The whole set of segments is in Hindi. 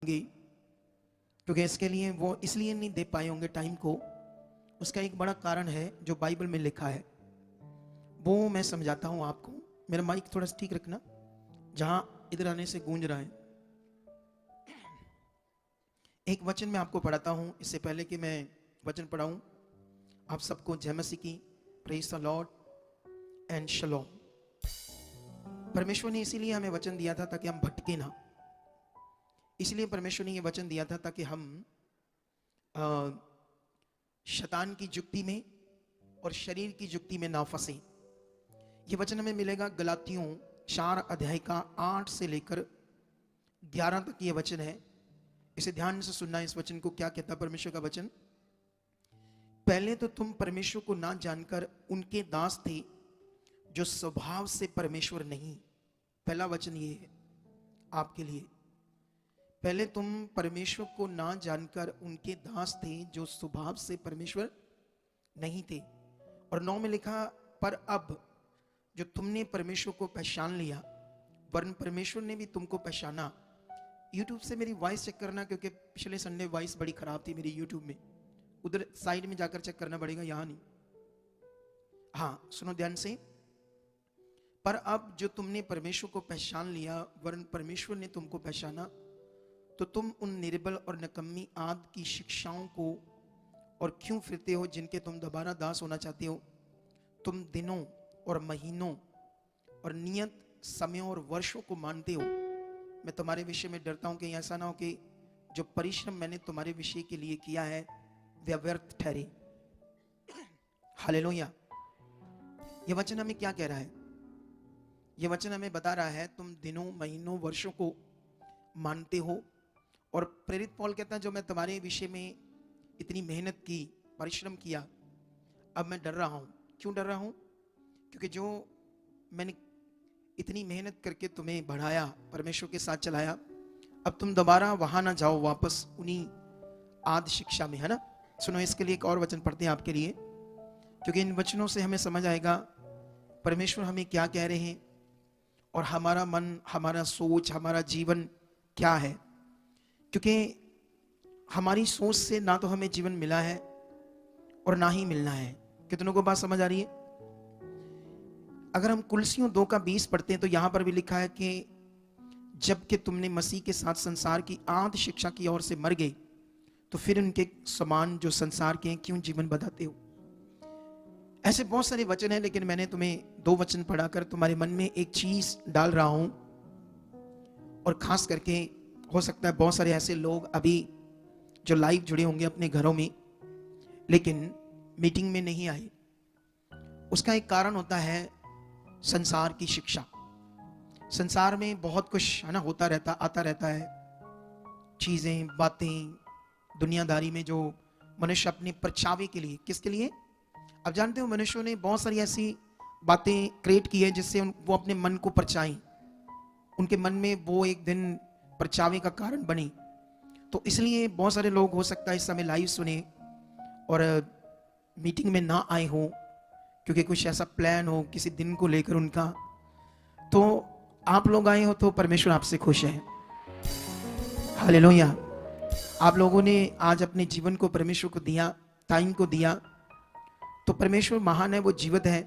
क्योंकि इसके लिए वो इसलिए नहीं दे पाए होंगे टाइम को। उसका एक बड़ा कारण है जो बाइबल में लिखा है, वो मैं समझाता हूं आपको। मेरा माइक थोड़ा सा ठीक रखना, जहां इधर आने से गूंज रहा है। एक वचन मैं आपको पढ़ाता हूं। इससे पहले कि मैं वचन पढ़ाऊं, आप सबको जय मसीह की, प्रेज द लॉर्ड एंड शलोम। परमेश्वर ने इसीलिए हमें वचन दिया था ताकि हम भटके ना। इसलिए परमेश्वर ने ये वचन दिया था ताकि हम शैतान की जुक्ति में और शरीर की जुक्ति में ना फंसे। ये वचन हमें मिलेगा गलातियों 4 अध्याय का 8 से लेकर 11 तक ये वचन है। इसे ध्यान से सुनना। इस वचन को क्या कहता है परमेश्वर का वचन। पहले तो तुम परमेश्वर को ना जानकर उनके दास थे जो स्वभाव से परमेश्वर नहीं। पहला वचन ये है आपके लिए। पहले तुम परमेश्वर को ना जानकर उनके दास थे जो स्वभाव से परमेश्वर नहीं थे। और 9 में लिखा, पर अब जो तुमने परमेश्वर को पहचान लिया, वरन परमेश्वर ने भी तुमको पहचाना। यूट्यूब से मेरी वॉइस चेक करना, क्योंकि पिछले संडे वॉइस बड़ी खराब थी मेरी यूट्यूब में। उधर साइड में जाकर चेक करना पड़ेगा, यहां नहीं। हाँ सुनो ध्यान से। पर अब जो तुमने परमेश्वर को पहचान लिया, वरन परमेश्वर ने तुमको पहचाना, तो तुम उन निर्बल और नकम्मी आद की शिक्षाओं को और क्यों फिरते हो जिनके तुम दोबारा दास होना चाहते हो। तुम दिनों और महीनों और नियत समयों और वर्षों को मानते हो। मैं तुम्हारे विषय में डरता हूं कि ऐसा ना हो कि जो परिश्रम मैंने तुम्हारे विषय के लिए किया है वह व्यर्थ ठहरे। हालेलुया। यह वचन हमें क्या कह रहा है? यह वचन हमें बता रहा है तुम दिनों महीनों वर्षों को मानते हो। और प्रेरित पौल कहता है जो मैं तुम्हारे विषय में इतनी मेहनत की, परिश्रम किया, अब मैं डर रहा हूं। क्यों डर रहा हूं? क्योंकि जो मैंने इतनी मेहनत करके तुम्हें बढ़ाया, परमेश्वर के साथ चलाया, अब तुम दोबारा वहां ना जाओ, वापस उन्हीं आद शिक्षा में, है ना। सुनो, इसके लिए एक और वचन पढ़ते हैं आपके लिए, क्योंकि इन वचनों से हमें समझ आएगा परमेश्वर हमें क्या कह रहे हैं और हमारा मन, हमारा सोच, हमारा जीवन क्या है। क्योंकि हमारी सोच से ना तो हमें जीवन मिला है और ना ही मिलना है। कितनों को बात समझ आ रही है? अगर हम कुलसियों 2:20 पढ़ते हैं तो यहां पर भी लिखा है कि जबकि तुमने मसीह के साथ संसार की आद शिक्षा की ओर से मर गए, तो फिर उनके समान जो संसार के हैं क्यों जीवन बताते हो। ऐसे बहुत सारे वचन हैं, लेकिन मैंने तुम्हें 2 वचन पढ़ाकर तुम्हारे मन में एक चीज डाल रहा हूं। और खास करके हो सकता है बहुत सारे ऐसे लोग अभी जो लाइव जुड़े होंगे अपने घरों में, लेकिन मीटिंग में नहीं आए। उसका एक कारण होता है संसार की शिक्षा। संसार में बहुत कुछ है ना, होता रहता, आता रहता है, चीजें, बातें, दुनियादारी में जो मनुष्य अपने परछावे के लिए, किसके लिए? अब जानते हो मनुष्यों ने बहुत सारी ऐसी बातें क्रिएट की है जिससे वो अपने मन को परछाएं, उनके मन में वो एक दिन परछावे का कारण बनी। तो इसलिए बहुत सारे लोग हो सकता है इस समय लाइव सुने और मीटिंग में ना आए हो, क्योंकि कुछ ऐसा प्लान हो किसी दिन को लेकर उनका। तो आप लोग आए हो तो परमेश्वर आपसे खुश है। हालेलुया। आप लोगों ने आज अपने जीवन को परमेश्वर को दिया, टाइम को दिया, तो परमेश्वर महान है, वो जीवित है,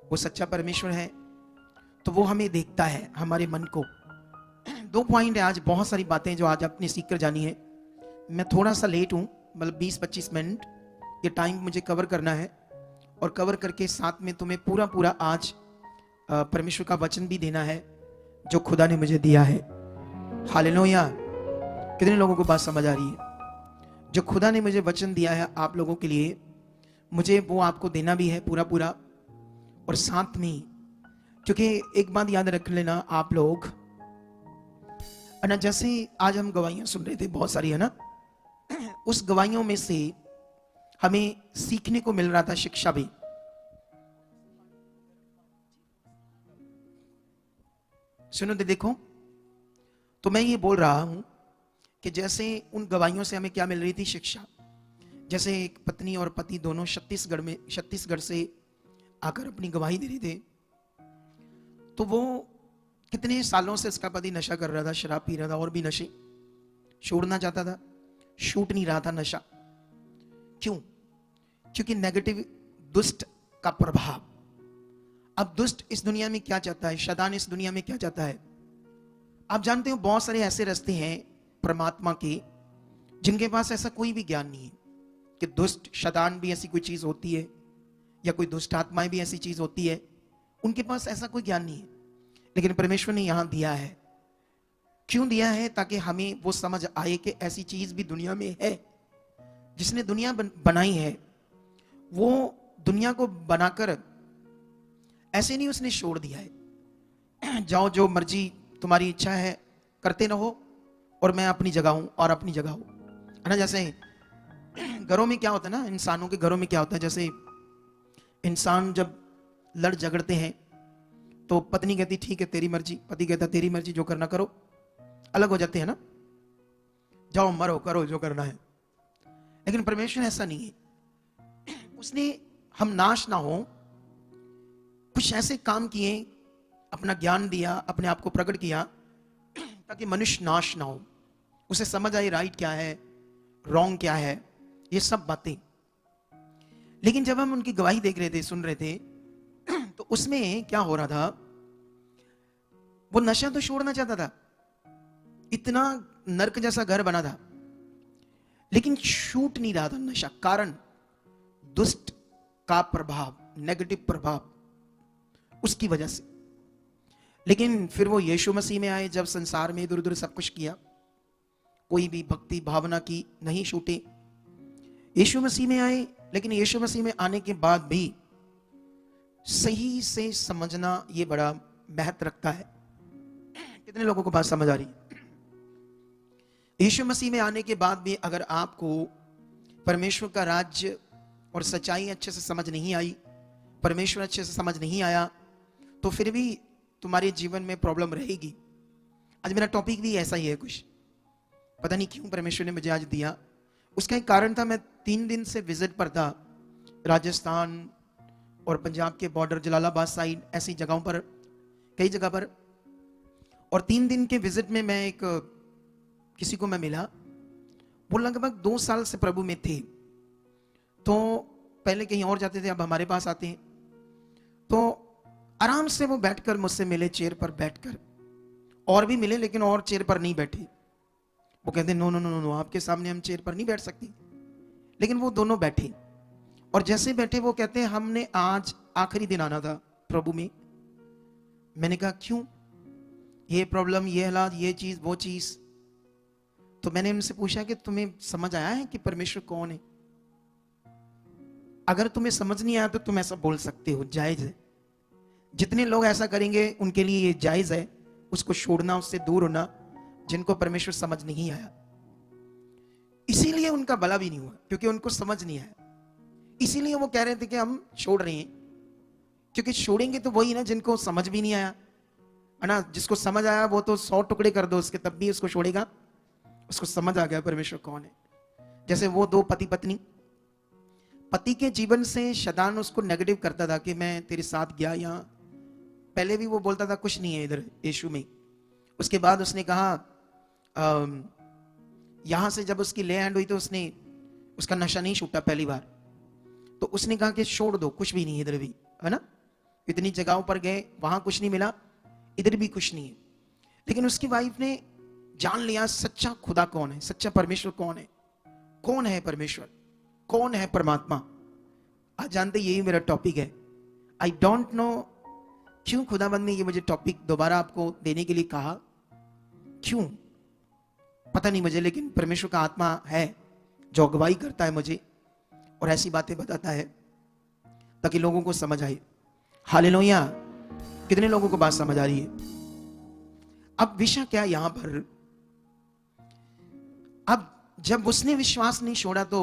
वो सच्चा परमेश्वर है। तो वो हमें देखता है, हमारे मन को। 2 पॉइंट है आज, बहुत सारी बातें जो आज आपने सीख कर जानी है। मैं थोड़ा सा लेट हूं, मतलब 20-25 मिनट ये टाइम मुझे कवर करना है, और कवर करके साथ में तुम्हें पूरा पूरा आज परमेश्वर का वचन भी देना है जो खुदा ने मुझे दिया है। हालेलुया। कितने लोगों को बात समझ आ रही है? जो खुदा ने मुझे वचन दिया है आप लोगों के लिए, मुझे वो आपको देना भी है पूरा पूरा। और साथ में, क्योंकि एक बात याद रख लेना आप लोग, ना, जैसे आज हम गवाहियां सुन रहे थे बहुत सारी, है ना, उस गवाहियों में से हमें सीखने को मिल रहा था शिक्षा भी। सुनो तो देखो, तो मैं ये बोल रहा हूं कि जैसे उन गवाहियों से हमें क्या मिल रही थी? शिक्षा। जैसे एक पत्नी और पति दोनों छत्तीसगढ़ से आकर अपनी गवाही दे रहे थे, तो वो कितने सालों से इसका पति नशा कर रहा था, शराब पी रहा था और भी नशे। छोड़ना चाहता था, छूट नहीं रहा था नशा। क्यों? क्योंकि नेगेटिव, दुष्ट का प्रभाव। अब दुष्ट इस दुनिया में क्या चाहता है, शैतान इस दुनिया में क्या चाहता है? आप जानते हो बहुत सारे ऐसे रास्ते हैं परमात्मा के जिनके पास ऐसा कोई भी ज्ञान नहीं है कि दुष्ट शैतान भी ऐसी कोई चीज होती है या कोई दुष्ट आत्माएं भी ऐसी चीज होती है। उनके पास ऐसा कोई ज्ञान नहीं है, लेकिन परमेश्वर ने यहां दिया है। क्यों दिया है? ताकि हमें वो समझ आए कि ऐसी चीज भी दुनिया में है। जिसने दुनिया बनाई है वो दुनिया को बनाकर ऐसे नहीं उसने छोड़ दिया है। जाओ, जो मर्जी तुम्हारी इच्छा है करते रहो और मैं अपनी जगह हूं और अपनी जगह हूं, है ना। जैसे घरों में क्या होता है ना, इंसानों के घरों में क्या होता है, जैसे इंसान जब लड़ झगड़ते हैं तो पत्नी कहती ठीक है तेरी मर्जी, पति कहता तेरी मर्जी, जो करना करो। अलग हो जाते हैं ना, जाओ मरो करो जो करना है। लेकिन परमेश्वर ऐसा नहीं है। उसने हम नाश ना हो कुछ ऐसे काम किए, अपना ज्ञान दिया, अपने आप को प्रकट किया ताकि मनुष्य नाश ना हो, उसे समझ आए राइट क्या है, रॉन्ग क्या है, ये सब बातें। लेकिन जब हम उनकी गवाही देख रहे थे, सुन रहे थे, तो उसमें क्या हो रहा था, वो नशा तो छोड़ना चाहता था, इतना नरक जैसा घर बना था, लेकिन छूट नहीं रहा था नशा। कारण दुष्ट का प्रभाव, नेगेटिव प्रभाव, उसकी वजह से। लेकिन फिर वो यीशु मसीह में आए, जब संसार में इधर उधर सब कुछ किया, कोई भी भक्ति भावना की नहीं छूटे। यीशु मसीह में आए, लेकिन यीशु मसीह में आने के बाद भी सही से समझना ये बड़ा महत्व रखता है। कितने लोगों को बात समझ आ रही है? यीशु मसीह में आने के बाद भी अगर आपको परमेश्वर का राज्य और सच्चाई अच्छे से समझ नहीं आई, परमेश्वर अच्छे से समझ नहीं आया, तो फिर भी तुम्हारे जीवन में प्रॉब्लम रहेगी। आज मेरा टॉपिक भी ऐसा ही है कुछ, पता नहीं क्यों परमेश्वर ने मुझे आज दिया। उसका एक कारण था, मैं 3 दिन से विजिट पर था, राजस्थान और पंजाब के बॉर्डर, जलालाबाद साइड, ऐसी जगहों पर, कई जगह पर। और 3 दिन के विजिट में मैं किसी को मैं मिला, वो लगभग 2 साल से प्रभु में थे। तो पहले कहीं और जाते थे, अब हमारे पास आते हैं। तो आराम से वो बैठकर मुझसे मिले, चेयर पर बैठकर। और भी मिले लेकिन और चेयर पर नहीं बैठे। वो कहते नो नो नो नो, आपके सामने हम चेयर पर नहीं बैठ सकते। लेकिन वो दोनों बैठे, और जैसे बैठे वो कहते हैं हमने आज आखिरी दिन आना था प्रभु में। मैंने कहा क्यों? ये प्रॉब्लम, ये हालात, ये चीज, वो चीज। तो मैंने उनसे पूछा कि तुम्हें समझ आया है कि परमेश्वर कौन है? अगर तुम्हें समझ नहीं आया तो तुम ऐसा बोल सकते हो, जायज है। जितने लोग ऐसा करेंगे उनके लिए ये जायज है, उसको छोड़ना, उससे दूर होना, जिनको परमेश्वर समझ नहीं आया। इसीलिए उनका भला भी नहीं हुआ, क्योंकि उनको समझ नहीं आया। इसीलिए वो कह रहे थे कि हम छोड़ रहे हैं, क्योंकि छोड़ेंगे तो वही ना जिनको समझ भी नहीं आया, है ना। जिसको समझ आया वो तो 100 टुकड़े कर दो उसके, तब भी उसको छोड़ेगा। उसको समझ आ गया परमेश्वर कौन है। जैसे वो 2 पति पत्नी, पति के जीवन से शैतान उसको नेगेटिव करता था कि मैं तेरे साथ गया यहाँ, पहले भी वो बोलता था कुछ नहीं है इधर यीशु में। उसके बाद उसने कहा यहां से जब उसकी ले हैंड हुई तो उसका नशा नहीं छूटा पहली बार। तो उसने कहा कि छोड़ दो, कुछ भी नहीं है इधर भी, है ना। इतनी जगहों पर गए, वहां कुछ नहीं मिला, इधर भी कुछ नहीं है। लेकिन उसकी वाइफ ने जान लिया सच्चा खुदा कौन है, सच्चा परमेश्वर कौन है। कौन है परमेश्वर, कौन है परमात्मा? आज जानते यही मेरा टॉपिक है। आई डोंट नो क्यों खुदाबंद ने ये मुझे टॉपिक दोबारा आपको देने के लिए कहा, क्यों पता नहीं मुझे, लेकिन परमेश्वर का आत्मा है जो अगुवाई करता है मुझे और ऐसी बातें बताता है ताकि लोगों को समझ आए। हालेलुया। कितने लोगों को बात समझ आ रही है? अब विषय क्या यहां पर, अब जब उसने विश्वास नहीं छोड़ा तो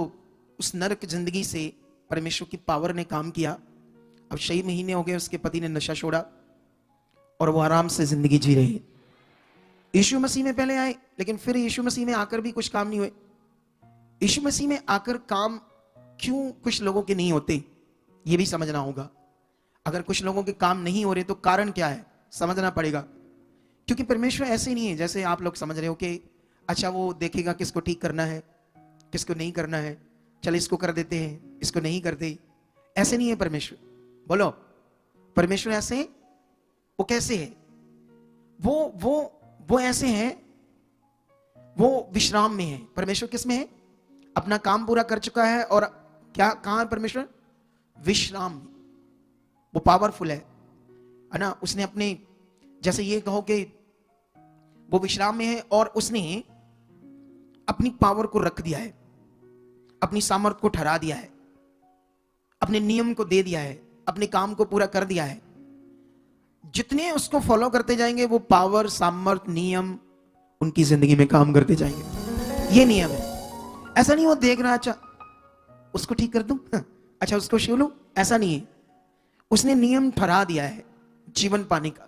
उस नरक जिंदगी से परमेश्वर की पावर ने काम किया। अब 6 महीने हो गए उसके पति ने नशा छोड़ा और वो आराम से जिंदगी जी रही है। यीशु मसीह में पहले आए, लेकिन फिर यीशु मसीह में आकर भी कुछ काम नहीं हुए। यीशु मसीह में आकर काम क्यों कुछ लोगों के नहीं होते, ये भी समझना होगा। अगर कुछ लोगों के काम नहीं हो रहे तो कारण क्या है, समझना पड़ेगा। क्योंकि परमेश्वर ऐसे नहीं है जैसे आप लोग समझ रहे हो कि अच्छा वो देखेगा किसको ठीक करना है, किसको नहीं करना है, चल इसको कर देते हैं, इसको नहीं करते। ऐसे नहीं है परमेश्वर। बोलो, परमेश्वर ऐसे, वो कैसे है? वो ऐसे है, वो विश्राम में है। परमेश्वर किस में है? अपना काम पूरा कर चुका है, और क्या, कहां है परमेश्वर? विश्राम में। वो पावरफुल है ना। उसने अपने, जैसे ये कहो कि वो विश्राम में है और उसने अपनी पावर को रख दिया है, अपनी सामर्थ को ठहरा दिया है, अपने नियम को दे दिया है, अपने काम को पूरा कर दिया है। जितने उसको फॉलो करते जाएंगे वो पावर, सामर्थ, नियम उनकी जिंदगी में काम करते जाएंगे। ये नियम है। ऐसा नहीं वो देख रहा अच्छा उसको ठीक कर दूं, अच्छा उसको छू लूं, ऐसा नहीं है। उसने नियम ठहरा दिया है जीवन पाने का।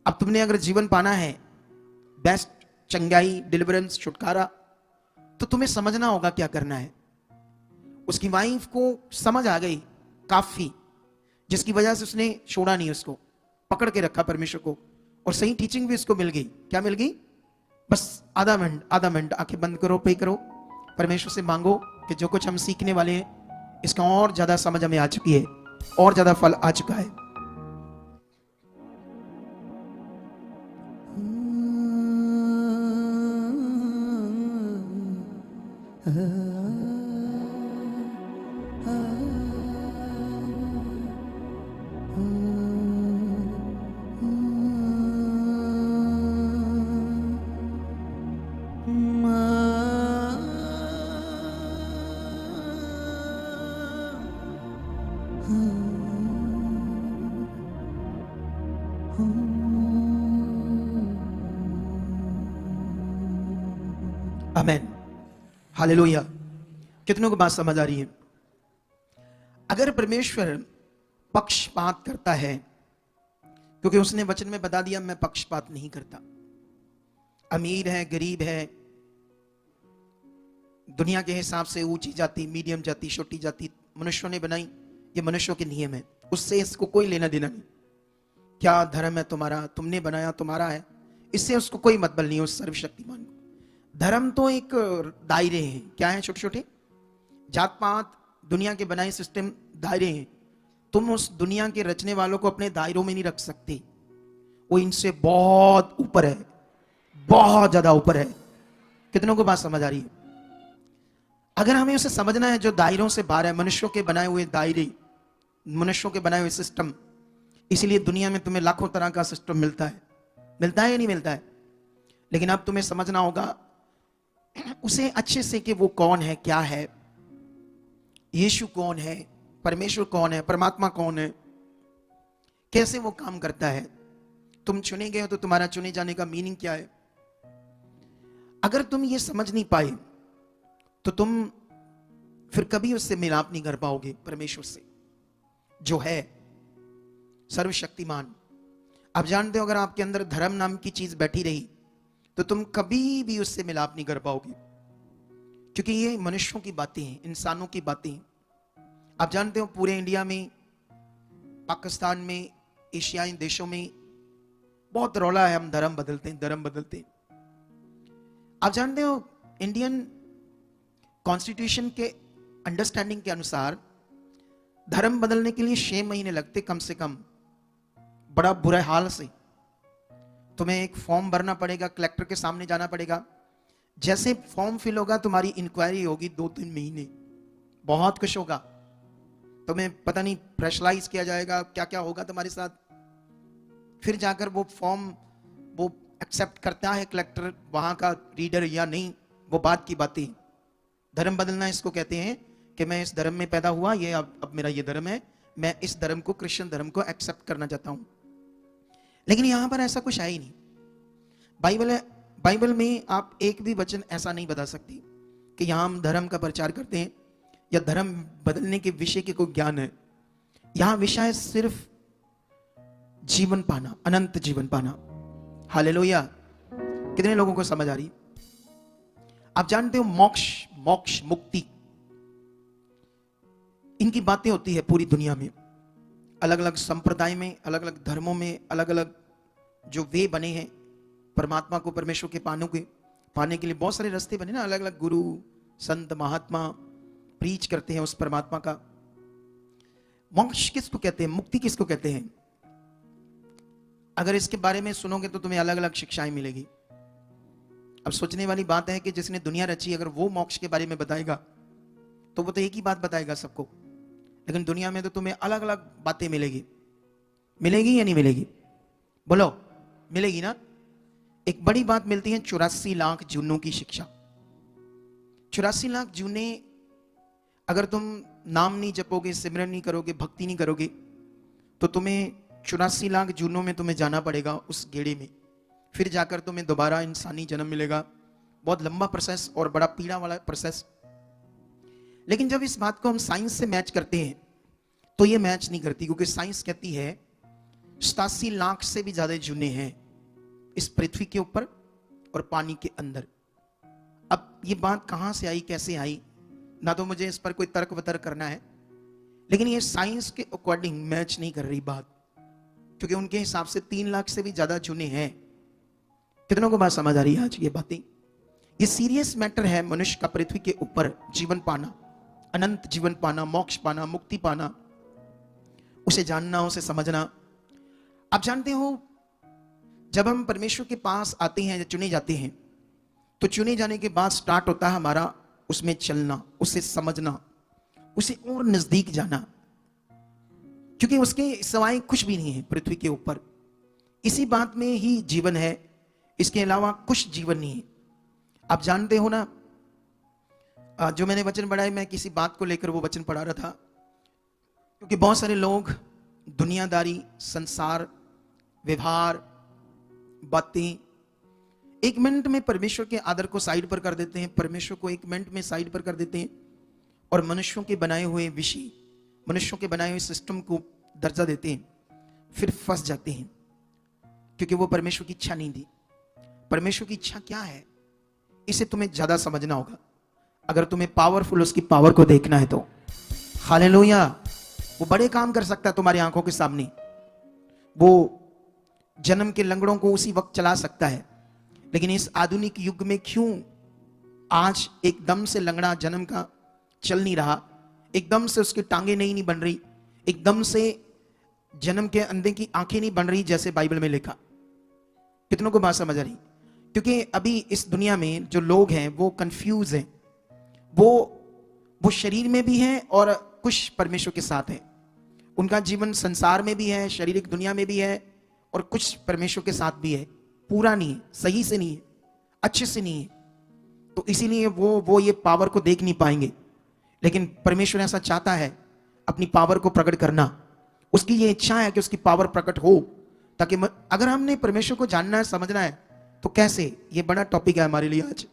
अब तुमने अगर जीवन पाना है, बेस्ट, चंगाई, डिलीवरेंस, छुटकारा, तो तुम्हें समझना होगा क्या करना है। उसकी वाइफ को समझ आ गई काफी, जिसकी वजह से उसने छोड़ा नहीं, उसको पकड़ के रखा परमेश्वर को, और सही टीचिंग भी उसको मिल गई। क्या मिल गई? बस आधा मिनट आंखें बंद करो, पे करो, परमेश्वर से मांगो कि जो कुछ हम सीखने वाले हैं इसका और ज्यादा समझ हमें आ चुकी है, और ज्यादा फल आ चुका है। आमेन, हालेलुया। कितनों को बात समझ आ रही है? अगर परमेश्वर पक्षपात करता है, क्योंकि उसने वचन में बता दिया मैं पक्षपात नहीं करता। अमीर है, गरीब है, दुनिया के हिसाब से ऊंची जाति, मीडियम जाति, छोटी जाति मनुष्यों ने बनाई, ये मनुष्यों के नियम है, उससे इसको कोई लेना देना नहीं। क्या धर्म है तुम्हारा, तुमने बनाया, तुम्हारा है, इससे उसको कोई मतलब नहीं है उस सर्वशक्तिमान को। धर्म तो एक दायरे हैं। क्या है? छोटे छोटे जात पात, दुनिया के बनाए सिस्टम, दायरे हैं। तुम उस दुनिया के रचने वालों को अपने दायरों में नहीं रख सकते। वो इनसे बहुत ऊपर है, बहुत ज्यादा ऊपर है। कितनों को बात समझ आ रही है? अगर हमें उसे समझना है जो दायरों से बाहर है, मनुष्यों के बनाए हुए दायरे, मनुष्यों के बनाए हुए सिस्टम। इसीलिए दुनिया में तुम्हें लाखों तरह का सिस्टम मिलता है या नहीं मिलता है? लेकिन अब तुम्हें समझना होगा उसे अच्छे से कि वो कौन है, क्या है, यीशु कौन है, परमेश्वर कौन है, परमात्मा कौन है, कैसे वो काम करता है। तुम चुने गए हो तो तुम्हारा चुने जाने का मीनिंग क्या है। अगर तुम ये समझ नहीं पाए तो तुम फिर कभी उससे मिलाप नहीं कर पाओगे, परमेश्वर से जो है सर्वशक्तिमान। आप जानते हो अगर आपके अंदर धर्म नाम की चीज बैठी रही तो तुम कभी भी उससे मिलाप नहीं कर पाओगे, क्योंकि ये मनुष्यों की बातें हैं, इंसानों की बातें हैं। आप जानते हो पूरे इंडिया में, पाकिस्तान में, एशियाई देशों में बहुत रौला है, हम धर्म बदलते हैं, धर्म बदलते हैं। आप जानते हो इंडियन कॉन्स्टिट्यूशन के अंडरस्टैंडिंग के अनुसार धर्म बदलने के लिए 6 महीने लगते कम से कम, बड़ा बुरा हाल से। तुम्हें एक फॉर्म भरना पड़ेगा, कलेक्टर के सामने जाना पड़ेगा। जैसे फॉर्म फिल होगा तुम्हारी इंक्वायरी होगी 2-3 महीने, बहुत कुछ होगा। तुम्हें पता नहीं प्रेशराइज किया जाएगा, क्या क्या होगा तुम्हारे साथ। फिर जाकर वो फॉर्म वो एक्सेप्ट करता है कलेक्टर, वहां का रीडर या नहीं, वो बात की बातें। धर्म बदलना इसको कहते हैं कि मैं इस धर्म में पैदा हुआ, ये अब मेरा ये धर्म है, मैं इस धर्म को, क्रिश्चियन धर्म को एक्सेप्ट करना चाहता हूं। लेकिन यहां पर ऐसा कुछ है ही नहीं। बाइबल में आप एक भी वचन ऐसा नहीं बता सकती कि यहां हम धर्म का प्रचार करते हैं या धर्म बदलने के विषय के कोई ज्ञान है। यहां विषय सिर्फ जीवन पाना, अनंत जीवन पाना। हालेलुया। कितने लोगों को समझ आ रही? आप जानते हो मोक्ष, मुक्ति, इनकी बातें होती है पूरी दुनिया में, अलग अलग संप्रदाय में, अलग अलग धर्मों में, अलग अलग जो वे बने हैं परमात्मा को, परमेश्वर के पाने के, पाने के लिए बहुत सारे रास्ते बने ना, अलग अलग गुरु संत महात्मा प्रीच करते हैं उस परमात्मा का। मोक्ष किसको कहते हैं, मुक्ति किसको कहते हैं? अगर इसके बारे में सुनोगे तो तुम्हें अलग अलग शिक्षाएं मिलेगी। अब सोचने वाली बात है कि जिसने दुनिया रची, अगर वो मोक्ष के बारे में बताएगा तो वो तो एक ही बात बताएगा सबको, लेकिन दुनिया में तो तुम्हें अलग अलग बातें मिलेगी। मिलेगी या नहीं मिलेगी? बोलो, मिलेगी ना। एक बड़ी बात मिलती है 84 लाख जूनों की शिक्षा। 84 लाख जूने, अगर तुम नाम नहीं जपोगे, सिमरन नहीं करोगे, भक्ति नहीं करोगे, तो तुम्हें 84 लाख जूनों में तुम्हें जाना पड़ेगा उस गेड़े में, फिर जाकर तुम्हें दोबारा इंसानी जन्म मिलेगा। बहुत लंबा प्रोसेस और बड़ा पीड़ा वाला प्रोसेस। लेकिन जब इस बात को हम साइंस से मैच करते हैं तो ये मैच नहीं करती, क्योंकि साइंस कहती है 87 लाख से भी ज्यादा जूने हैं इस पृथ्वी के ऊपर और पानी के अंदर। अब ये बात कहां से आई, कैसे आई, ना तो मुझे इस पर कोई तर्क वितर्क करना है, लेकिन ये साइंस के अकॉर्डिंग मैच नहीं कर रही बात, क्योंकि उनके हिसाब से 3 लाख से भी ज्यादा जूने हैं। कितनों को बात समझ आ रही है आज ये बातें? ये सीरियस मैटर है मनुष्य का पृथ्वी के ऊपर जीवन पाना, अनंत जीवन पाना, मोक्ष पाना, मुक्ति पाना, उसे जानना, उसे समझना। आप जानते हो, जब हम परमेश्वर के पास आते हैं, चुने जाते हैं, तो चुने जाने के बाद स्टार्ट होता है हमारा उसमें चलना, उसे समझना, उसे और नजदीक जाना, क्योंकि उसके सिवाय कुछ भी नहीं है पृथ्वी के ऊपर। इसी बात में ही जीवन है, इसके अलावा कुछ जीवन नहीं है। आप जानते हो ना, जो मैंने वचन पढ़ा है, मैं किसी बात को लेकर वो वचन पढ़ा रहा था, क्योंकि बहुत सारे लोग दुनियादारी, संसार, व्यवहार, बातें, 1 मिनट में परमेश्वर के आदर को साइड पर कर देते हैं, परमेश्वर को 1 मिनट में साइड पर कर देते हैं, और मनुष्यों के बनाए हुए विषय, मनुष्यों के बनाए हुए सिस्टम को दर्जा देते हैं, फिर फंस जाते हैं, क्योंकि वो परमेश्वर की इच्छा नहीं थी। परमेश्वर की इच्छा क्या है, इसे तुम्हें ज्यादा समझना होगा अगर तुम्हें पावरफुल उसकी पावर को देखना है तो। हालेलुया। वो बड़े काम कर सकता है तुम्हारी आंखों के सामने। वो जन्म के लंगड़ों को उसी वक्त चला सकता है, लेकिन इस आधुनिक युग में क्यों आज एकदम से लंगड़ा जन्म का चल नहीं रहा, एकदम से उसकी टांगे नहीं बन रही, एकदम से जन्म के अंधे की आंखें नहीं बन रही जैसे बाइबल में लिखा? कितनों को बात समझ आ रही? क्योंकि अभी इस दुनिया में जो लोग हैं वो कंफ्यूज हैं, वो शरीर में भी हैं और कुछ परमेश्वर के साथ हैं। उनका जीवन संसार में भी है, शारीरिक दुनिया में भी है, और कुछ परमेश्वर के साथ भी है। पूरा नहीं है, सही से नहीं है, अच्छे से नहीं है, तो इसीलिए वो ये पावर को देख नहीं पाएंगे। लेकिन परमेश्वर ऐसा चाहता है अपनी पावर को प्रकट करना, उसकी ये इच्छा है कि उसकी पावर प्रकट हो, ताकि अगर हमने परमेश्वर को जानना है, समझना है, तो कैसे? ये बड़ा टॉपिक है हमारे लिए आज,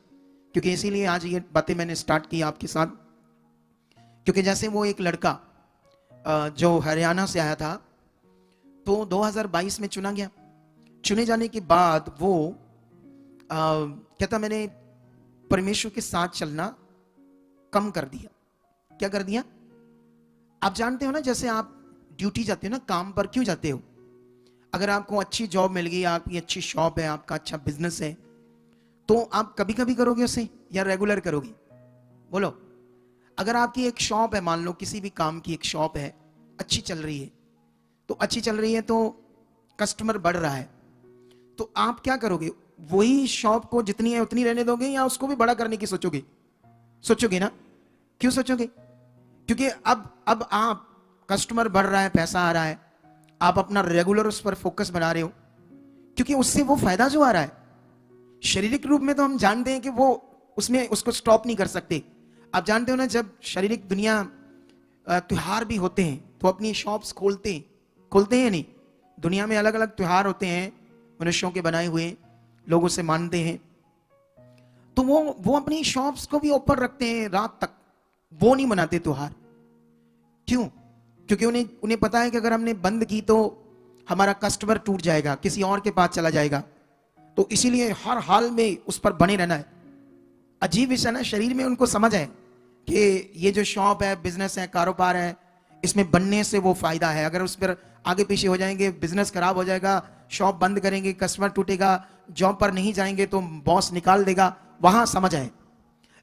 क्योंकि इसीलिए आज ये बातें मैंने स्टार्ट की आपके साथ। क्योंकि जैसे वो एक लड़का जो हरियाणा से आया था, तो 2022 में चुना गया। चुने जाने के बाद वो कहता मैंने परमेश्वर के साथ चलना कम कर दिया। क्या कर दिया? आप जानते हो ना, जैसे आप ड्यूटी जाते हो ना, काम पर क्यों जाते हो? अगर आपको अच्छी जॉब मिल गई, आपकी अच्छी शॉप है, आपका अच्छा बिजनेस है, तो आप कभी कभी करोगे उसे या रेगुलर करोगे? बोलो। अगर आपकी एक शॉप है, मान लो किसी भी काम की एक शॉप है, अच्छी चल रही है, तो अच्छी चल रही है तो कस्टमर बढ़ रहा है, तो आप क्या करोगे? वही शॉप को जितनी है उतनी रहने दोगे या उसको भी बड़ा करने की सोचोगे? सोचोगे ना। क्यों सोचोगे? क्योंकि अब आप कस्टमर बढ़ रहा है, पैसा आ रहा है, आप अपना रेगुलर उस पर फोकस बना रहे हो, क्योंकि उससे वो फायदा जो आ रहा है। शारीरिक रूप में तो हम जानते हैं कि वो उसमें उसको स्टॉप नहीं कर सकते। आप जानते हो ना, जब शारीरिक दुनिया त्योहार भी होते हैं तो अपनी शॉप्स खोलते हैं नहीं? दुनिया में अलग अलग त्योहार होते हैं, मनुष्यों के बनाए हुए, लोग उसे मानते हैं, तो वो अपनी शॉप्स को भी ओपन रखते हैं रात तक, वो नहीं मनाते त्योहार। क्यों? क्योंकि उन्हें पता है कि अगर हमने बंद की तो हमारा कस्टमर टूट जाएगा, किसी और के पास चला जाएगा, तो इसीलिए हर हाल में उस पर बने रहना है। अजीब विषय ना, शरीर में उनको समझ है कि ये जो शॉप है, बिजनेस है, कारोबार है, इसमें बनने से वो फायदा है। अगर उस पर आगे पीछे हो जाएंगे, बिजनेस खराब हो जाएगा, शॉप बंद करेंगे, कस्टमर टूटेगा, जॉब पर नहीं जाएंगे तो बॉस निकाल देगा, वहां समझ आए।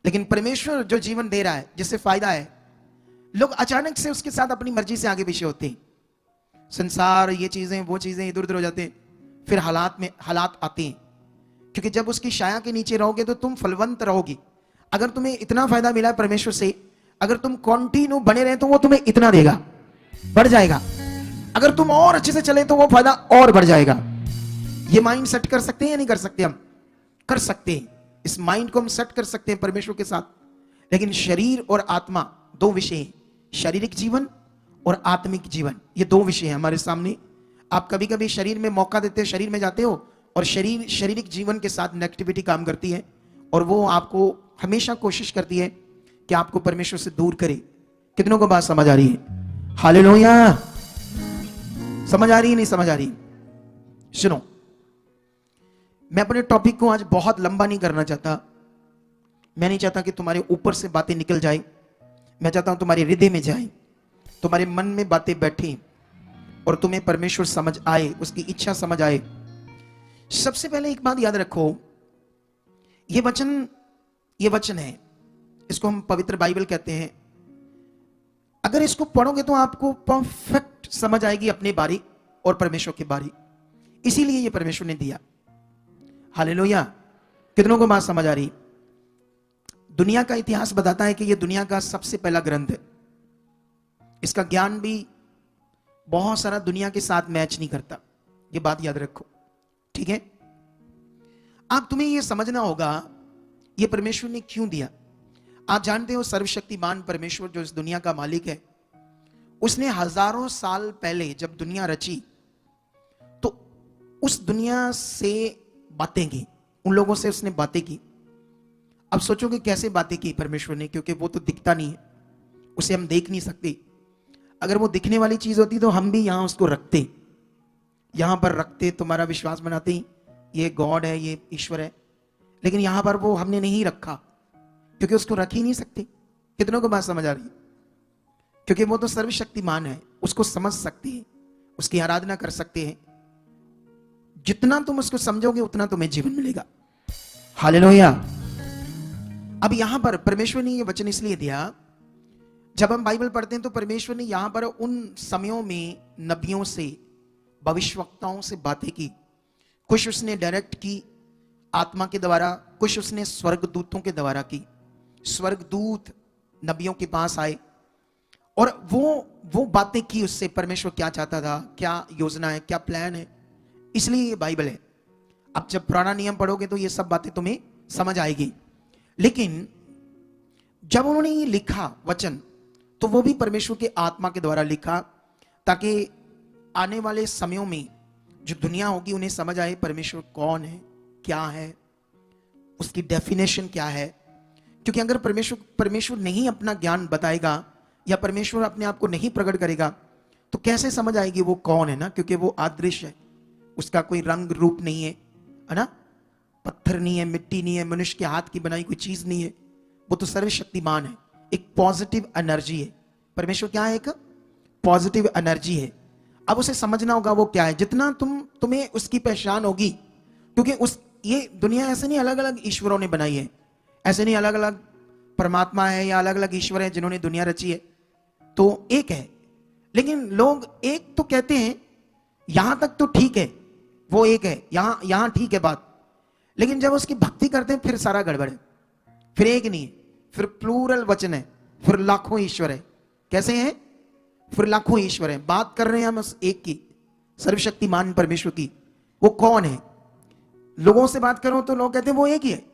लेकिन परमेश्वर जो जीवन दे रहा है, जिससे फायदा है, लोग अचानक से उसके साथ अपनी मर्जी से आगे पीछे होते हैं। संसार, ये चीजें वो चीजें इधर उधर हो जाते हैं, फिर हालात आते हैं। क्योंकि जब उसकी छाया के नीचे रहोगे तो तुम फलवंत रहोगे। अगर तुम्हें इतना फायदा मिला परमेश्वर से, अगर तुम कंटिन्यू बने रहे तो वो तुम्हें इतना देगा, बढ़ जाएगा। अगर तुम और अच्छे से चले तो वो फायदा और बढ़ जाएगा। ये माइंड सेट कर सकते हैं या नहीं कर सकते? हम कर सकते हैं। इस माइंड को हम सेट कर सकते हैं परमेश्वर के साथ। लेकिन शरीर और आत्मा दो विषय हैं, शारीरिक जीवन और आत्मिक जीवन, ये दो विषय हैं हमारे सामने। आप कभी कभी शरीर में मौका देते हो, शरीर में जाते हो, और शारीरिक जीवन के साथ नेगेटिविटी काम करती है, और वो आपको हमेशा कोशिश करती है कि आपको परमेश्वर से दूर करे। कितनों को बात समझ आ रही है? हालेलुया! समझ आ रही है? नहीं समझ आ रही? सुनो, मैं अपने टॉपिक को आज बहुत लंबा नहीं करना चाहता। मैं नहीं चाहता कि तुम्हारे ऊपर से बातें निकल जाए, मैं चाहता हूं तुम्हारे हृदय में जाए, तुम्हारे मन में बातें बैठे और तुम्हें परमेश्वर समझ आए, उसकी इच्छा समझ आए। सबसे पहले एक बात याद रखो, ये वचन है, इसको हम पवित्र बाइबल कहते हैं। अगर इसको पढ़ोगे तो आपको परफेक्ट समझ आएगी अपने बारी और परमेश्वर की बारी। इसीलिए ये परमेश्वर ने दिया। हालेलुया! कितनों को बात समझ आ रही? दुनिया का इतिहास बताता है कि ये दुनिया का सबसे पहला ग्रंथ है। इसका ज्ञान भी बहुत सारा दुनिया के साथ मैच नहीं करता, ये बात याद रखो, ठीक है? आप तुम्हें यह समझना होगा ये परमेश्वर ने क्यों दिया। आप जानते हो सर्वशक्तिमान परमेश्वर जो इस दुनिया का मालिक है, उसने हजारों साल पहले जब दुनिया रची तो उस दुनिया से बातें की, उन लोगों से उसने बातें की। अब सोचोगे कैसे बातें की परमेश्वर ने, क्योंकि वो तो दिखता नहीं है, उसे हम देख नहीं सकते। अगर वो दिखने वाली चीज होती तो हम भी यहां उसको रखते, यहां पर रखते, तुम्हारा विश्वास बनाते ही ये गॉड है, ये ईश्वर है। लेकिन यहां पर वो हमने नहीं रखा, क्योंकि उसको रख ही नहीं सकते। कितनों को बात समझ आ रही? क्योंकि वो तो सर्वशक्तिमान है, उसको समझ सकते हैं, उसकी आराधना कर सकते हैं। जितना तुम उसको समझोगे उतना तुम्हें जीवन मिलेगा। हालेलुया! अब यहां पर परमेश्वर ने यह वचन इसलिए दिया, जब हम बाइबल पढ़ते हैं तो परमेश्वर ने यहां पर उन समयों में नबियों से, भविष्यवक्ताओं से बातें की। कुछ उसने डायरेक्ट की आत्मा के द्वारा, कुछ उसने स्वर्गदूतों के द्वारा की। स्वर्गदूत नबियों के पास आए और वो बातें की उससे, परमेश्वर क्या चाहता था, क्या योजना है, क्या प्लान है। इसलिए ये बाइबल है। अब जब पुराना नियम पढ़ोगे तो ये सब बातें तुम्हें समझ आएगी। लेकिन जब उन्होंने ये लिखा वचन, तो वो भी परमेश्वर के आत्मा के द्वारा लिखा, ताकि आने वाले समयों में जो दुनिया होगी उन्हें समझ आए परमेश्वर कौन है, क्या है, उसकी डेफिनेशन क्या है। क्योंकि अगर परमेश्वर नहीं अपना ज्ञान बताएगा या परमेश्वर अपने आप को नहीं प्रकट करेगा तो कैसे समझ आएगी वो कौन है ना? क्योंकि वो अदृश्य है, उसका कोई रंग रूप नहीं है ना? पत्थर नहीं है, मिट्टी नहीं है, मनुष्य के हाथ की बनाई कोई चीज नहीं है। वो तो सर्वशक्तिमान है, एक पॉजिटिव एनर्जी है। परमेश्वर क्या है? एक पॉजिटिव एनर्जी है। अब उसे समझना होगा वो क्या है। जितना तुम्हें उसकी पहचान होगी, क्योंकि ये दुनिया ऐसे नहीं अलग अलग ईश्वरों ने बनाई है, ऐसे नहीं अलग अलग परमात्मा है या अलग अलग ईश्वर है जिन्होंने दुनिया रची है, तो एक है। लेकिन लोग एक तो कहते हैं, यहां तक तो ठीक है, वो एक है, यहां ठीक है बात। लेकिन जब उसकी भक्ति करते हैं फिर सारा गड़बड़ है, फिर एक नहीं है, फिर प्लूरल वचन है, फिर लाखों ईश्वर है। कैसे हैं? फिर लाखों ईश्वर है। बात कर रहे हैं हम उस एक की, सर्वशक्तिमान परमेश्वर की। वो कौन है? लोगों से बात करो तो लोग कहते हैं वो एक ही है,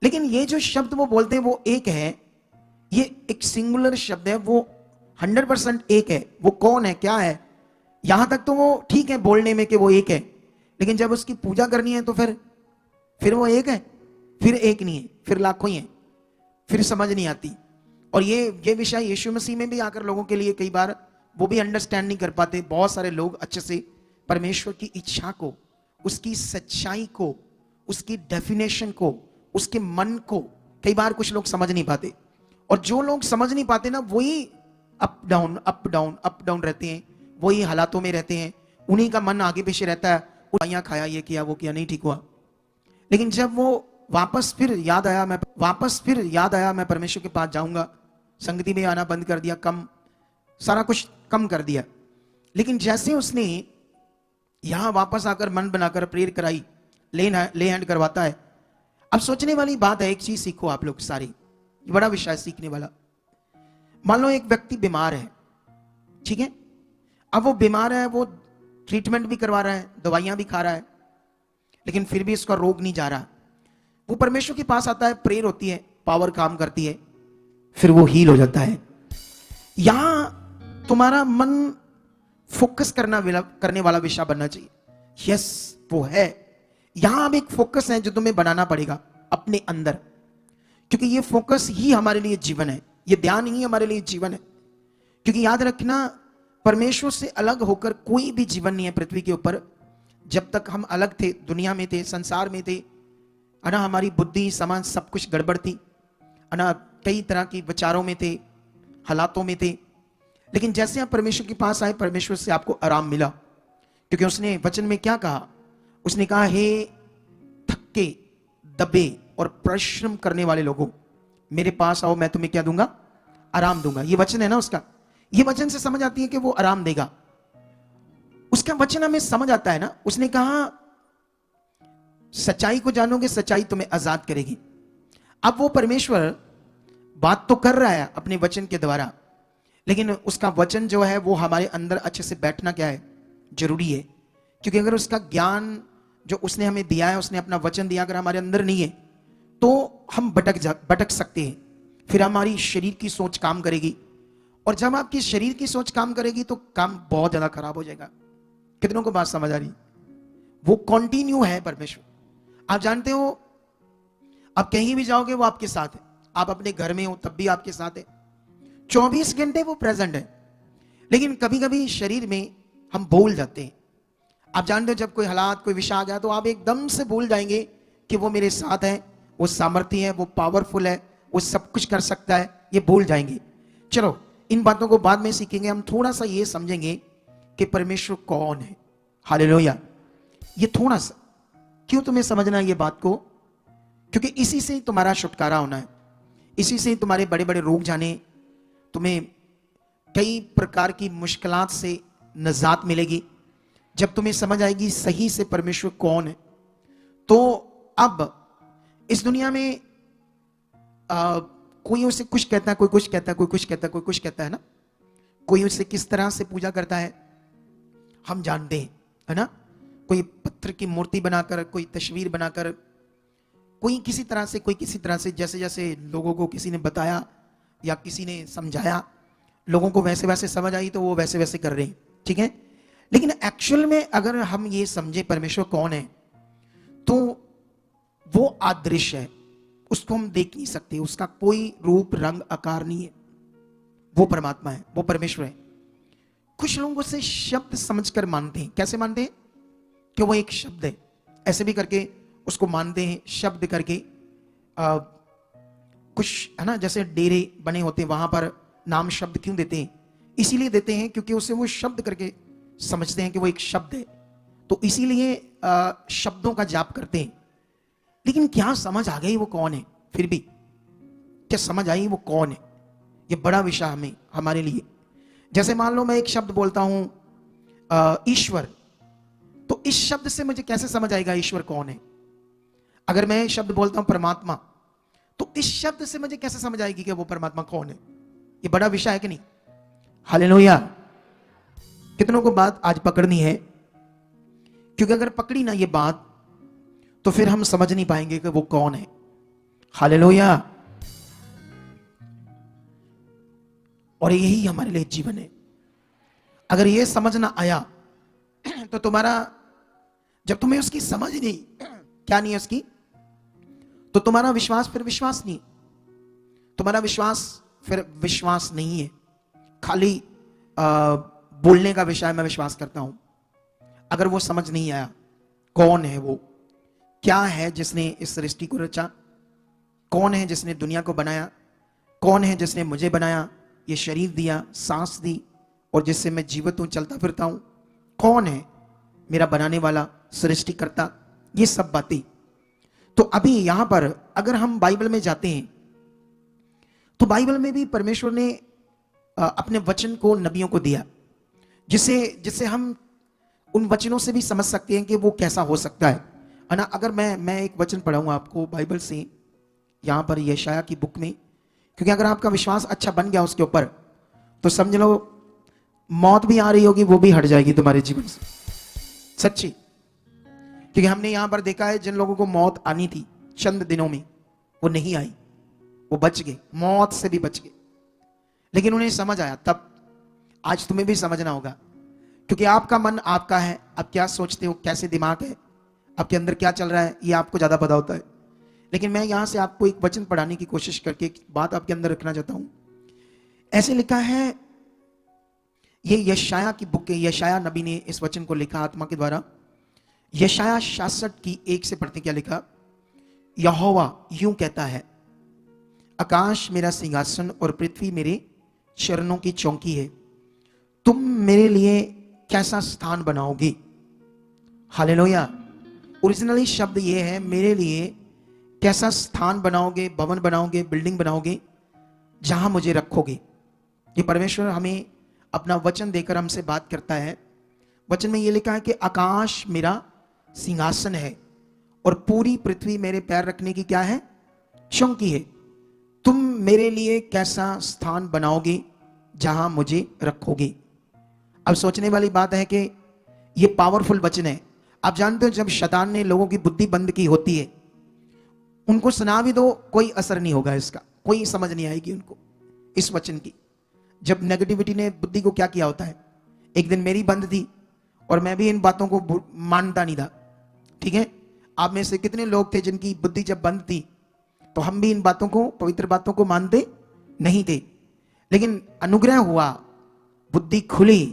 लेकिन ये जो शब्द वो बोलते हैं वो एक है, ये एक सिंगुलर शब्द है, वो 100% एक है। वो कौन है, क्या है? यहां तक तो वो ठीक है बोलने में कि वो एक है, लेकिन जब उसकी पूजा करनी है तो फिर वो एक है, फिर एक नहीं है, फिर लाखों ही है, फिर समझ नहीं आती। और ये विषय यीशु मसीह में भी आकर लोगों के लिए कई बार वो भी अंडरस्टैंड नहीं कर पाते। बहुत सारे लोग अच्छे से परमेश्वर की इच्छा को, उसकी सच्चाई को, उसकी डेफिनेशन को, उसके मन को कई बार कुछ लोग समझ नहीं पाते। और जो लोग समझ नहीं पाते ना, वही up down up down up down रहते हैं, वही हालातों में रहते हैं, उन्हीं का मन आगे पीछे रहता है। दवाइयां खाया, ये किया वो किया, नहीं ठीक हुआ। लेकिन जब वो वापस फिर याद आया मैं परमेश्वर के पास जाऊंगा, संगति में आना बंद कर दिया, सारा कुछ कम कर दिया। लेकिन जैसे उसने यहां वापस आकर मन बनाकर प्रेयर कराई, ले हैंड करवाता है। अब सोचने वाली बात है, एक चीज सीखो आप लोग सारे, ये बड़ा विषय सीखने वाला। मान लो एक व्यक्ति बीमार है, ठीक है, अब वो बीमार है, वो ट्रीटमेंट भी करवा रहा है, दवाइयां भी खा रहा है, लेकिन फिर भी उसका रोग नहीं जा रहा। वो परमेश्वर के पास आता है, प्रेयर होती है, पावर काम करती है, फिर वो हील हो जाता है। यहां तुम्हारा मन फोकस करने वाला विषय बनना चाहिए। यस, वो है। यहां अब एक फोकस है जो तुम्हें बनाना पड़ेगा अपने अंदर, क्योंकि ये फोकस ही हमारे लिए जीवन है, ये ध्यान ही हमारे लिए जीवन है। क्योंकि याद रखना, परमेश्वर से अलग होकर कोई भी जीवन नहीं है पृथ्वी के ऊपर। जब तक हम अलग थे, दुनिया में थे, संसार में थे, है ना, हमारी बुद्धि समाज सब कुछ गड़बड़ थी, है ना, कई तरह की विचारों में थे, हालातों में थे। लेकिन जैसे आप परमेश्वर के पास आए, परमेश्वर से आपको आराम मिला, क्योंकि उसने वचन में क्या कहा? उसने कहा, हे थके दबे और परिश्रम करने वाले लोगों, मेरे पास आओ, मैं तुम्हें क्या दूंगा? आराम दूंगा। ये वचन है ना उसका। ये वचन से समझ आती है कि वो आराम देगा। उसका वचन हमें समझ आता है ना। उसने कहा, सच्चाई को जानोगे, सच्चाई तुम्हें आजाद करेगी। अब वो परमेश्वर बात तो कर रहा है अपने वचन के द्वारा, लेकिन उसका वचन जो है वो हमारे अंदर अच्छे से बैठना क्या है? जरूरी है। क्योंकि अगर उसका ज्ञान जो उसने हमें दिया है, उसने अपना वचन दिया, अगर हमारे अंदर नहीं है तो हम भटक सकते हैं। फिर हमारी शरीर की सोच काम करेगी, और जब आपकी शरीर की सोच काम करेगी तो काम बहुत ज्यादा खराब हो जाएगा। कितनों को बात समझ आ रही? वो कंटिन्यू है परमेश्वर। आप जानते हो, आप कहीं भी जाओगे वो आपके साथ है, आप अपने घर में हो तब भी आपके साथ है, 24 घंटे वो प्रेजेंट है। लेकिन कभी कभी शरीर में हम भूल जाते हैं। आप जानते हो, जब कोई हालात, कोई विषय आ गया तो आप एकदम से भूल जाएंगे कि वो मेरे साथ है, वो सामर्थ्य है, वो पावरफुल है, वो सब कुछ कर सकता है, ये भूल जाएंगे। चलो इन बातों को बाद में सीखेंगे। हम थोड़ा सा ये समझेंगे कि परमेश्वर कौन है। हालेलुया। ये थोड़ा सा क्यों तुम्हें समझना है ये बात को? क्योंकि इसी से ही तुम्हारा छुटकारा होना है, इसी से ही तुम्हारे बड़े बड़े रोग जाने, तुम्हें कई प्रकार की मुश्किलात से निजात मिलेगी। जब तुम्हें समझ आएगी सही से परमेश्वर कौन है, तो अब इस दुनिया में कोई उसे कुछ कहता है, कोई कुछ कहता है, कोई कुछ कहता है, कोई कुछ कहता है ना। कोई उसे किस तरह से पूजा करता है हम जानते हैं, है ना। कोई पत्थर की मूर्ति बनाकर, कोई तस्वीर बनाकर, कोई किसी तरह से, कोई किसी तरह से, जैसे जैसे लोगों को किसी ने बताया या किसी ने समझाया, लोगों को वैसे वैसे समझ आई तो वो वैसे वैसे कर रहे हैं, ठीक है। लेकिन एक्चुअल में अगर हम ये समझे परमेश्वर कौन है, तो वो अदृश्य है, उसको हम देख नहीं सकते, उसका कोई रूप रंग आकार नहीं है। वो परमात्मा है, वो परमेश्वर है। कुछ लोग उसे शब्द समझकर मानते हैं। कैसे मानते हैं? कि वो एक शब्द है, ऐसे भी करके उसको मानते हैं, शब्द करके। कुछ है ना, जैसे डेरे बने होते हैं, वहां पर नाम शब्द क्यों देते हैं? इसीलिए देते हैं क्योंकि उसे वो शब्द करके समझते हैं कि वो एक शब्द है, तो इसीलिए शब्दों का जाप करते हैं। लेकिन क्या समझ आ गई वो कौन है? फिर भी क्या समझ आई वो कौन है? ये बड़ा विषय हमें, हमारे लिए। जैसे मान लो मैं एक शब्द बोलता हूं ईश्वर, तो इस शब्द से मुझे कैसे समझ आएगा ईश्वर कौन है? अगर मैं शब्द बोलता हूं परमात्मा, तो इस शब्द से मुझे कैसे समझ आएगी कि वो परमात्मा कौन है? ये बड़ा विषय है कि नहीं? हालेलुया। कितनों को बात आज पकड़नी है? क्योंकि अगर पकड़ी ना ये बात, तो फिर हम समझ नहीं पाएंगे कि वो कौन है। हालेलुया। और यही हमारे लिए जीवन है। अगर ये समझ ना आया तो तुम्हारा, जब तुम्हें उसकी समझ नहीं, क्या नहीं है उसकी, तो तुम्हारा विश्वास फिर विश्वास नहीं, तुम्हारा विश्वास फिर विश्वास नहीं है। खाली बोलने का विषय मैं विश्वास करता हूं। अगर वो समझ नहीं आया कौन है वो, क्या है जिसने इस सृष्टि को रचा, कौन है जिसने दुनिया को बनाया, कौन है जिसने मुझे बनाया, ये शरीर दिया, सांस दी, और जिससे मैं जीवित हूं, चलता फिरता हूं, कौन है मेरा बनाने वाला, सृष्टिकर्ता, ये सब बातें। तो अभी यहां पर अगर हम बाइबल में जाते हैं तो बाइबल में भी परमेश्वर ने अपने वचन को नबियों को दिया, जिससे जिससे हम उन वचनों से भी समझ सकते हैं कि वो कैसा हो सकता है ना। अगर मैं एक वचन पढ़ाऊंगा आपको बाइबल से, यहां पर यशाया की बुक में, क्योंकि अगर आपका विश्वास अच्छा बन गया उसके ऊपर तो समझ लो मौत भी आ रही होगी वो भी हट जाएगी तुम्हारे जीवन से, सच्ची। क्योंकि हमने यहां पर देखा है जिन लोगों को मौत आनी थी चंद दिनों में वो नहीं आई, वो बच गए, मौत से भी बच गए। लेकिन उन्हें समझ आया तब। आज तुम्हें भी समझना होगा, क्योंकि आपका मन आपका है, आप क्या सोचते हो, कैसे दिमाग है, आपके अंदर क्या चल रहा है, ये आपको ज्यादा पता होता है। लेकिन मैं यहां से आपको एक वचन पढ़ाने की कोशिश करके एक बात आपके अंदर रखना चाहता हूं। ऐसे लिखा है, ये यशाया की बुक है, यशाया नबी ने इस वचन को लिखा आत्मा के द्वारा। यशाया 66 की 1 से पढ़ते क्या लिखा। यहोवा यूं कहता है, आकाश मेरा सिंहासन और पृथ्वी मेरे चरणों की चौकी है, तुम मेरे लिए कैसा स्थान बनाओगे। हालेलुया। ओरिजिनली शब्द ये है, मेरे लिए कैसा स्थान बनाओगे, भवन बनाओगे, बिल्डिंग बनाओगे जहां मुझे रखोगे। ये परमेश्वर हमें अपना वचन देकर हमसे बात करता है। वचन में ये लिखा है कि आकाश मेरा सिंहासन है और पूरी पृथ्वी मेरे पैर रखने की क्या है, चौकी है, तुम मेरे लिए कैसा स्थान बनाओगे जहां मुझे रखोगे। अब सोचने वाली बात है कि ये पावरफुल वचन है। आप जानते हो जब शैतान ने लोगों की बुद्धि बंद की होती है, उनको सुना भी दो कोई असर नहीं होगा, इसका कोई समझ नहीं आएगी उनको इस वचन की। जब नेगेटिविटी ने बुद्धि को क्या किया होता है, एक दिन मेरी बंद थी और मैं भी इन बातों को मानता नहीं था, ठीक है। आप में से कितने लोग थे जिनकी बुद्धि जब बंद थी तो हम भी इन बातों को, पवित्र बातों को मानते नहीं थे। लेकिन अनुग्रह हुआ, बुद्धि खुली,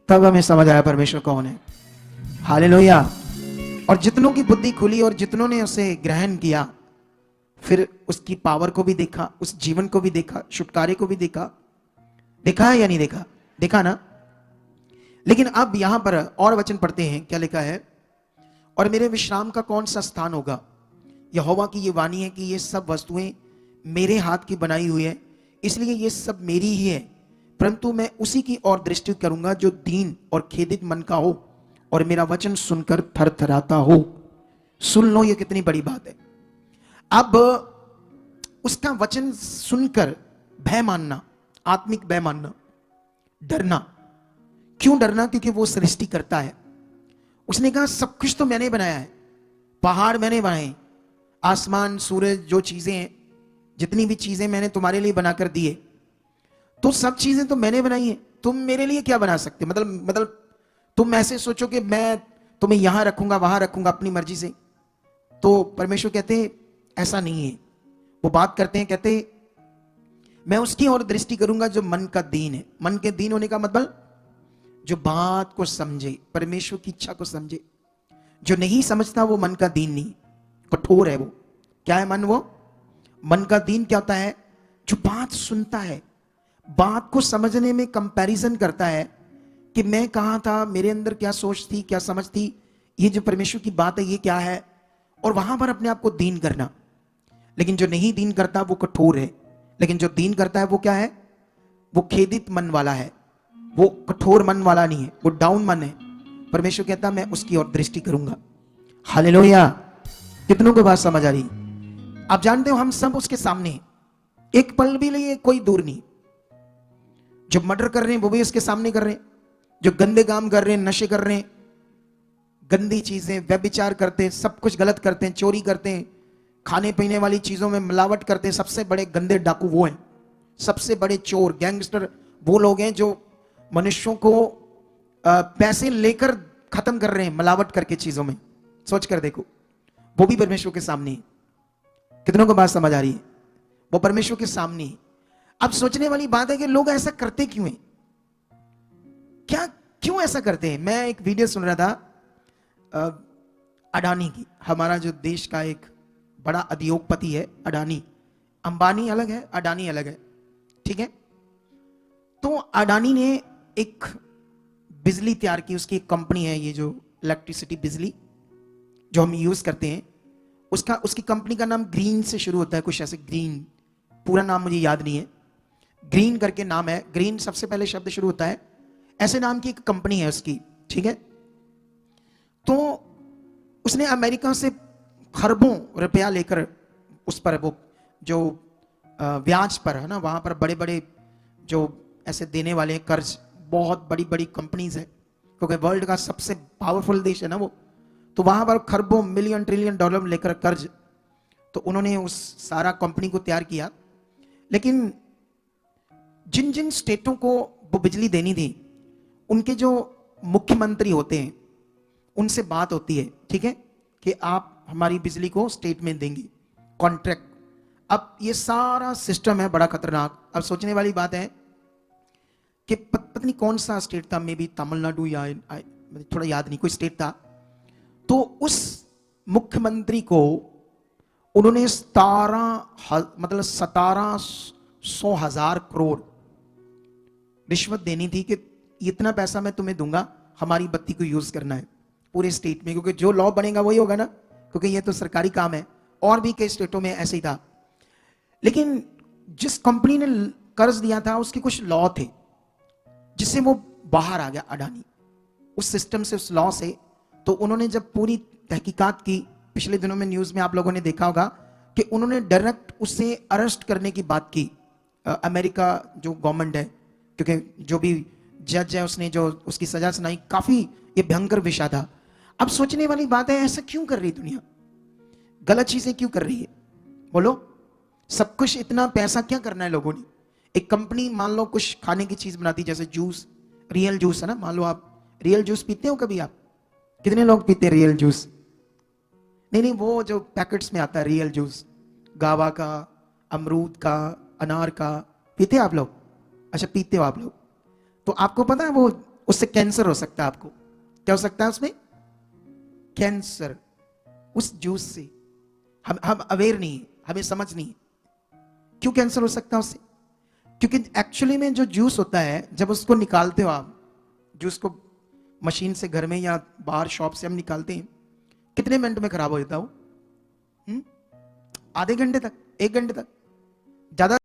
तब हमें समझ आया परमेश्वर कौन है। हालेलुया। और जितनों की बुद्धि खुली और जितनों ने उसे ग्रहण किया, फिर उसकी पावर को भी देखा, उस जीवन को भी देखा, छुटकारे को भी देखा। देखा है या नहीं देखा, देखा ना। लेकिन अब यहां पर और वचन पढ़ते हैं, क्या लिखा है। और मेरे विश्राम का कौन सा स्थान होगा। यहोवा की ये वाणी है कि ये सब वस्तुएं मेरे हाथ की बनाई हुई है, इसलिए ये सब मेरी ही है, परंतु मैं उसी की ओर दृष्टि करूंगा जो दीन और खेदित मन का हो और मेरा वचन सुनकर थरथराता हो। सुन लो, ये कितनी बड़ी बात है। अब उसका वचन सुनकर भय मानना, आत्मिक भय मानना, डरना। क्यों डरना, क्योंकि वो सृष्टि करता है। उसने कहा सब कुछ तो मैंने बनाया है, पहाड़ मैंने बनाए, आसमान, सूरज, जो चीजें हैं, जितनी भी चीजें मैंने तुम्हारे लिए बनाकर दी है, तो सब चीजें तो मैंने बनाई है, तुम मेरे लिए क्या बना सकते। मतलब तुम ऐसे सोचो कि मैं तुम्हें यहां रखूंगा वहां रखूंगा अपनी मर्जी से। तो परमेश्वर कहते हैं ऐसा नहीं है। वो बात करते हैं, कहते मैं उसकी ओर दृष्टि करूंगा जो मन का दीन है। मन के दीन होने का मतलब जो बात को समझे, परमेश्वर की इच्छा को समझे। जो नहीं समझता वो मन का दीन नहीं, कठोर है वो। क्या है मन, वो मन का दीन क्या होता है, जो बात सुनता है, बात को समझने में कंपैरिजन करता है कि मैं कहां था, मेरे अंदर क्या सोच थी, क्या समझ थी, ये जो परमेश्वर की बात है ये क्या है, और वहां पर अपने आप को दीन करना। लेकिन जो नहीं दीन करता वो कठोर है, लेकिन जो दीन करता है वो क्या है, वो खेदित मन वाला है, वो कठोर मन वाला नहीं है, वो डाउन मन है। परमेश्वर कहता मैं उसकी ओर दृष्टि करूंगा। हालेलुया। कितनों को बात समझ आ रही। आप जानते हो हम सब उसके सामने हैं, एक पल भी लिए कोई दूर नहीं। जो मर्डर कर रहे हैं वो भी उसके सामने कर रहे हैं, जो गंदे काम कर रहे हैं, नशे कर रहे हैं, गंदी चीजें, व्यभिचार करते हैं, सब कुछ गलत करते हैं, चोरी करते हैं, खाने पीने वाली चीजों में मिलावट करते हैं, सबसे बड़े गंदे डाकू वो हैं, सबसे बड़े चोर, गैंगस्टर वो लोग हैं जो मनुष्यों को पैसे लेकर खत्म कर रहे हैं, मिलावट करके चीजों में। सोच कर देखो, वो भी परमेश्वर के सामने है। कितनों को बात समझ आ रही है, वो परमेश्वर के सामने है। अब सोचने वाली बात है कि लोग ऐसा करते क्यों हैं, क्या क्यों ऐसा करते हैं। मैं एक वीडियो सुन रहा था अडानी की, हमारा जो देश का एक बड़ा उद्योगपति है अडानी। अंबानी अलग है, अडानी अलग है, ठीक है। तो अडानी ने एक बिजली तैयार की, उसकी एक कंपनी है, ये जो इलेक्ट्रिसिटी बिजली जो हम यूज करते हैं, उसकी कंपनी का नाम ग्रीन से शुरू होता है, कुछ ऐसे ग्रीन, पूरा नाम मुझे याद नहीं है, ग्रीन करके नाम है, ग्रीन सबसे पहले शब्द शुरू होता है, ऐसे नाम की एक कंपनी है उसकी, ठीक है। तो उसने अमेरिका से खरबों रुपया लेकर उस पर वो जो ब्याज पर है ना, वहां पर बड़े बड़े जो ऐसे देने वाले कर्ज, बहुत बड़ी बड़ी कंपनीज है, क्योंकि वर्ल्ड का सबसे पावरफुल देश है ना वो, तो वहां पर खरबों मिलियन ट्रिलियन डॉलर लेकर कर्ज, तो उन्होंने उस सारा कंपनी को तैयार किया। लेकिन जिन जिन स्टेटों को वो बिजली देनी थी, उनके जो मुख्यमंत्री होते हैं उनसे बात होती है, ठीक है, कि आप हमारी बिजली को स्टेट में देंगे, कॉन्ट्रैक्ट। अब ये सारा सिस्टम है बड़ा खतरनाक। अब सोचने वाली बात है कि पता नहीं कौन सा स्टेट था, मे बी तमिलनाडु या थोड़ा याद नहीं, कोई स्टेट था। तो उस मुख्यमंत्री को उन्होंने 17,000 करोड़ रिश्वत देनी थी कि इतना पैसा मैं तुम्हें दूंगा, हमारी बत्ती को यूज करना है पूरे स्टेट में, क्योंकि जो लॉ बनेगा वही होगा ना, क्योंकि ये तो सरकारी काम है। और भी कई स्टेटों में ऐसे ही था। लेकिन जिस कंपनी ने कर्ज दिया था उसके कुछ लॉ थे जिससे वो बाहर आ गया, अडानी, उस सिस्टम से, उस लॉ से। तो उन्होंने जब पूरी तहकीकात की, पिछले दिनों में न्यूज में आप लोगों ने देखा होगा कि उन्होंने डायरेक्ट उसे अरेस्ट करने की बात की, अमेरिका जो गवर्नमेंट है, क्योंकि जो भी जज है उसने जो उसकी सजा सुनाई, काफी ये भयंकर विषय था। अब सोचने वाली बात है, ऐसा क्यों कर रही दुनिया, गलत चीजें क्यों कर रही है? बोलो, सब कुछ इतना पैसा क्या करना है लोगों ने? एक कंपनी मान लो कुछ खाने की चीज बनाती, जैसे जूस, रियल जूस है ना, मान लो आप रियल जूस पीते हो कभी? आप कितने लोग पीते हैं रियल जूस? नहीं, वो जो पैकेट्स में आता है रियल जूस, गावा का, अमरूद का, अनार का, पीते आप लोग? अच्छा, पीते हो आप लोग। तो आपको पता है वो, उससे कैंसर हो सकता है। आपको क्या हो सकता है उसमें? कैंसर, उस जूस से। हम अवेयर नहीं है, हमें समझ नहीं है क्यों कैंसर हो सकता है उससे। क्योंकि एक्चुअली में जो जूस होता है, जब उसको निकालते हो आप, जूस को मशीन से घर में या बाहर शॉप से हम निकालते हैं, कितने मिनट में खराब हो जाता है वो? आधे घंटे तक, 1 घंटे तक, ज्यादा